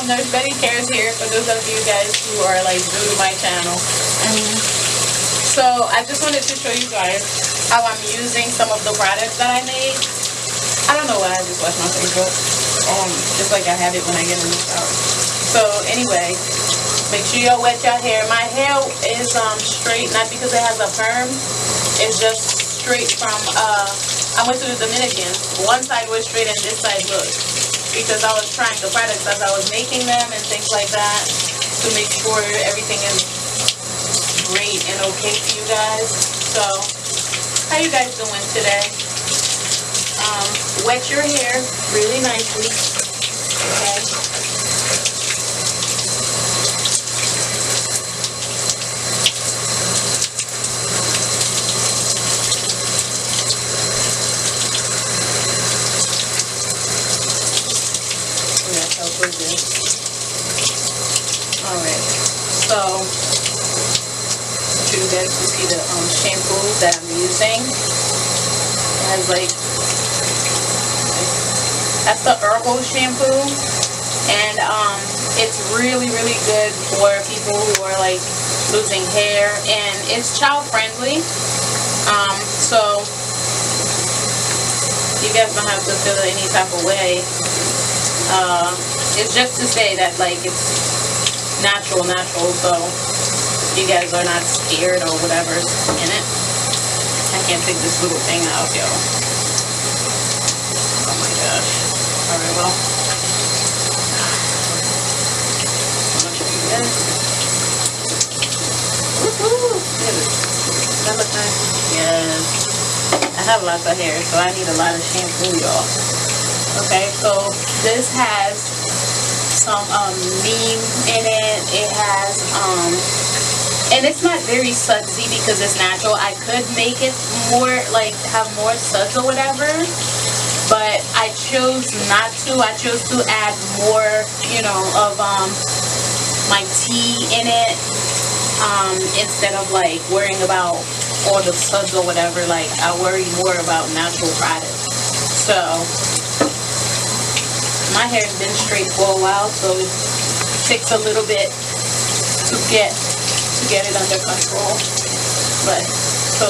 Nurse Betty Cares here for those of you guys who are like new to my channel. So I just wanted to show you guys how I'm using some of the products that I made. I don't know why I just washed my face up. Just like I have it when I get in the shower. So anyway, make sure you wet your hair. My hair is straight, not because it has a perm. It's just straight from I went to the Dominican. One side was straight and this side looked. Because I was trying the products as I was making them and things like that to make sure everything is great and okay for you guys. So, how you guys doing today? Wet your hair really nicely. Okay. Alright, so I want you guys to see the shampoo that I'm using. It has like, that's the Herbal shampoo, and it's really good for people who are like losing hair, and it's child friendly. So you guys don't have to feel any type of way. It's just to say that like it's natural, so you guys are not scared or whatever's in it. I can't take this little thing out, yo. Oh my gosh. Alright, well. I'm gonna show you guys. Woohoo! Does that look nice? Yes. I have lots of hair, so I need a lot of shampoo, y'all. Okay, so this has some neem in it. It has and it's not very sudsy because it's natural. I could make it more like have more suds or whatever, but I chose not to. I chose to add more, you know, of my tea in it instead of like worrying about all the suds or whatever. Like I worry more about natural products. So my hair's been straight for a while, so it takes a little bit to get it under control. But so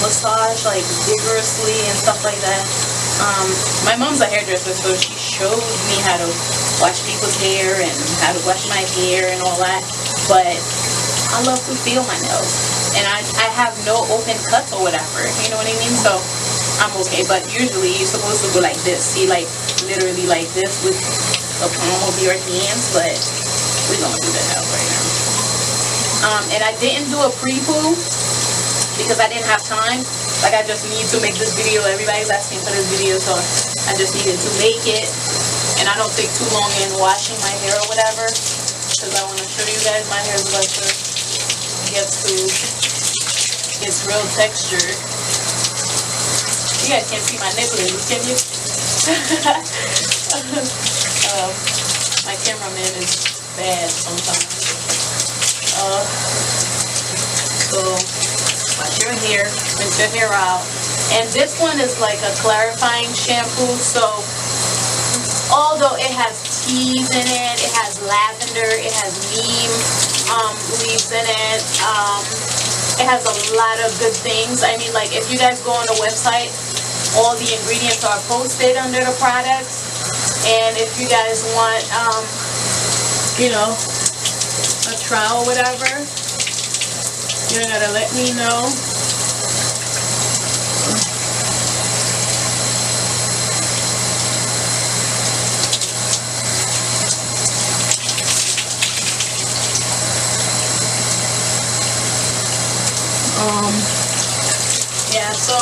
massage like vigorously and stuff like that. My mom's a hairdresser, so she showed me how to wash people's hair and how to wash my hair and all that. But I love to feel my nails, and I have no open cuts or whatever. You know what I mean? So I'm okay. But usually you're supposed to go like this. See, like literally like this with the palm of your hands, but we're gonna do that right now. And I didn't do a pre-poo because I didn't have time. Like I just need to make this video. Everybody's asking for this video, so I just needed to make it. And I don't take too long in washing my hair or whatever, because I want to show you guys my hair is about to get to its real texture. You guys can't see my nipples, can you? My cameraman is bad sometimes. So wash your hair, rinse your hair out. And this one is like a clarifying shampoo. So although it has teas in it, it has lavender, it has neem leaves in it. It has a lot of good things. I mean, like if you guys go on the website, all the ingredients are posted under the products. And if you guys want, you know, a trial or whatever, you're gonna let me know. Yeah, so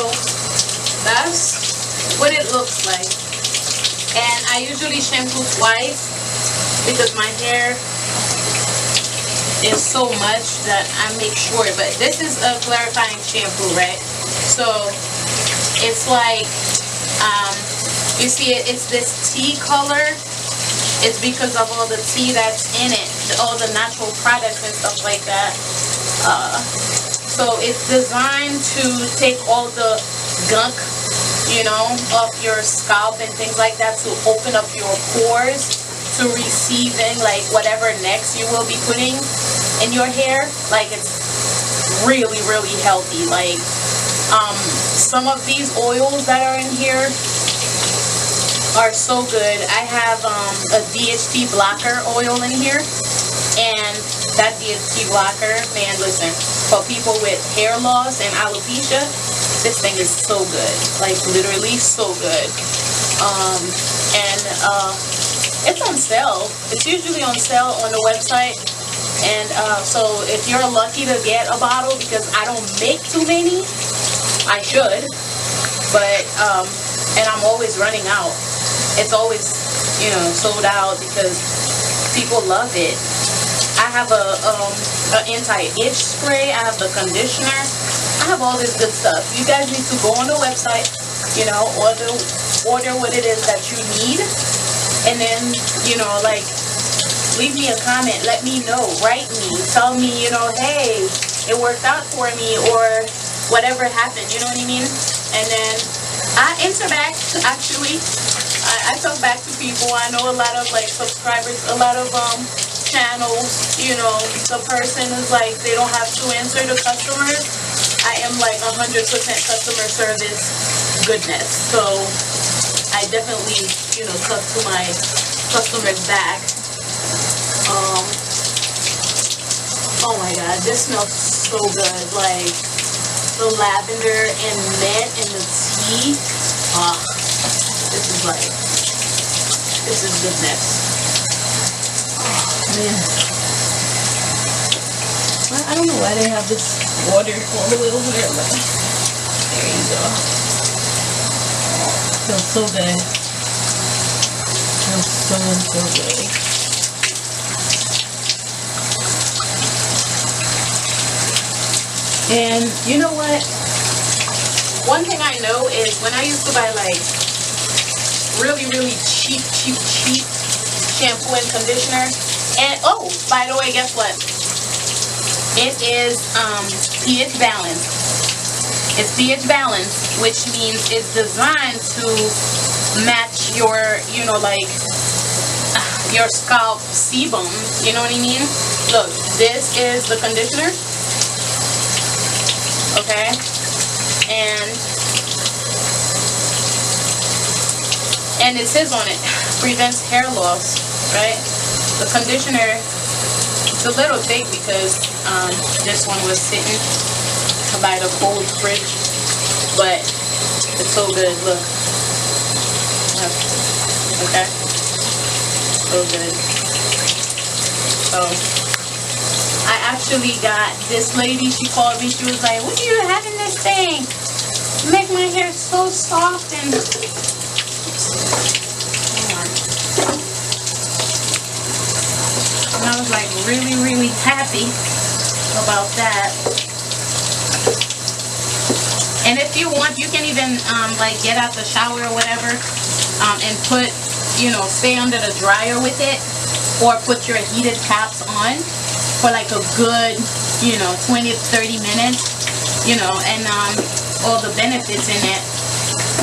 that's what it looks like. And I usually shampoo twice because my hair is so much that I make sure. But this is a clarifying shampoo, right? So it's like, you see it, it's this tea color. It's because of all the tea that's in it, all the natural products and stuff like that. So it's designed to take all the gunk, you know, off your scalp and things like that, to open up your pores to receiving like whatever next you will be putting in your hair. Like it's really, really healthy. Like some of these oils that are in here are so good. I have a DHT blocker oil in here, and that DHT blocker, man, listen, for people with hair loss and alopecia, this thing is so good, like literally so good. It's on sale. It's usually on sale on the website, and so if you're lucky to get a bottle, because I don't make too many, I should, but and I'm always running out. It's always, you know, sold out because people love it. I have a anti-itch spray. I have the conditioner. I have all this good stuff. You guys need to go on the website, you know, order what it is that you need, and then, you know, like, leave me a comment. Let me know. Write me. Tell me, you know, hey, it worked out for me, or whatever happened. You know what I mean? And then I interact, actually. I talk back to people. I know a lot of like subscribers, a lot of channels, you know, the person is like, they don't have to answer the customers. I am like 100% customer service goodness. So I definitely, you know, talk to my customers back. Oh my God, this smells so good. Like the lavender and mint and the tea. This is goodness. Oh, man. I don't know why they have this water all the way over there, but there you go. Feels so good. Feels so good. And you know what? One thing I know is when I used to buy like really, really cheap shampoo and conditioner. And oh, by the way, guess what? It is pH balanced. It's pH balanced, which means it's designed to match your, you know, like your scalp sebum. You know what I mean? Look, this is the conditioner. Okay, and it says on it, prevents hair loss, right? The conditioner, it's a little thick because this one was sitting by the cold fridge, but it's so good. Look, okay, so good. So I actually got this lady, she called me, she was like, what are you having this thing? Make my hair so soft and I was like really, really happy about that. And if you want, you can even like get out the shower or whatever and put, you know, stay under the dryer with it, or put your heated caps on for like a good, you know, 20 to 30 minutes, you know, and all the benefits in it.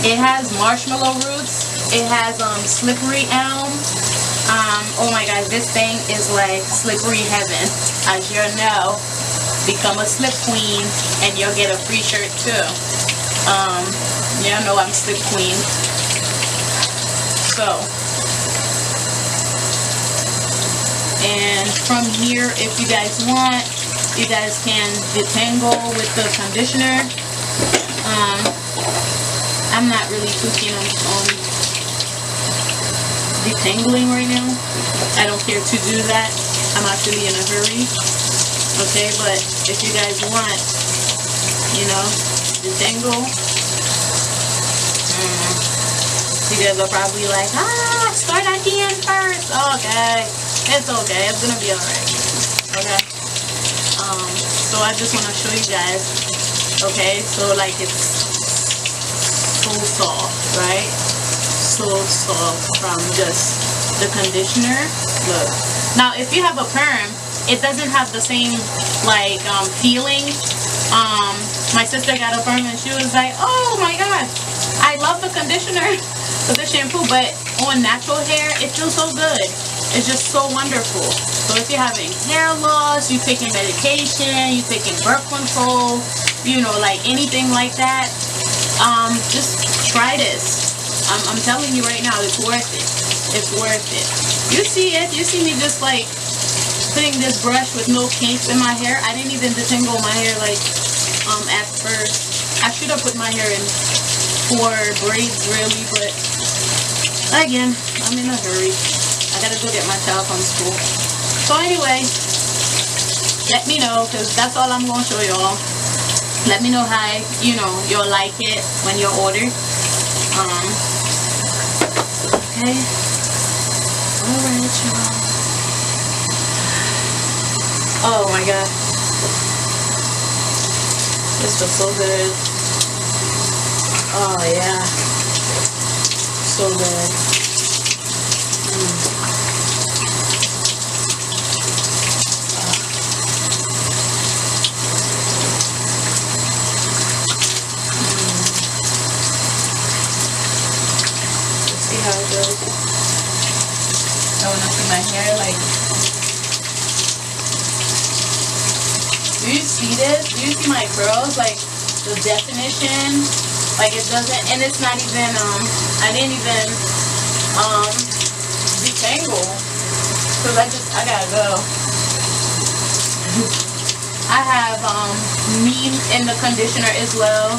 It has marshmallow roots. It has slippery elm. Oh my God, this thing is like slippery heaven. As you know, become a slip queen and you'll get a free shirt too. Y'all know I'm slip queen. So, and from here, if you guys want, you guys can detangle with the conditioner. I'm not really too keen on detangling right now. I don't care to do that. I'm actually in a hurry. Okay, but if you guys want, you know, detangle, you guys are probably like, start at the end first. Okay, it's okay. It's gonna be alright. Okay. So I just want to show you guys. Okay, so like it's so soft, right? So soft from just the conditioner. Look. Now, if you have a perm, it doesn't have the same like feeling. My sister got a perm and she was like, oh my God, I love the conditioner, the shampoo, but on natural hair, it feels so good. It's just so wonderful. So if you're having hair loss, you're taking medication, you're taking birth control, you know, like anything like that, just try this. I'm telling you right now, it's worth it. It's worth it. You see it. You see me just like putting this brush with no kinks in my hair. I didn't even detangle my hair like at first. I should have put my hair in 4 braids really, but again, I'm in a hurry. I gotta go get my child from school. So anyway, let me know, because that's all I'm gonna show y'all. Let me know how, you know, you'll like it when you order. Okay. Alright, y'all. Oh my god. This feels so good. Oh yeah. So good. See how it goes. I want to see my hair like. Do you see this? Do you see my curls? Like the definition? Like it doesn't, and it's not even, I didn't even, detangle. Cause I gotta go. I have, neem in the conditioner as well.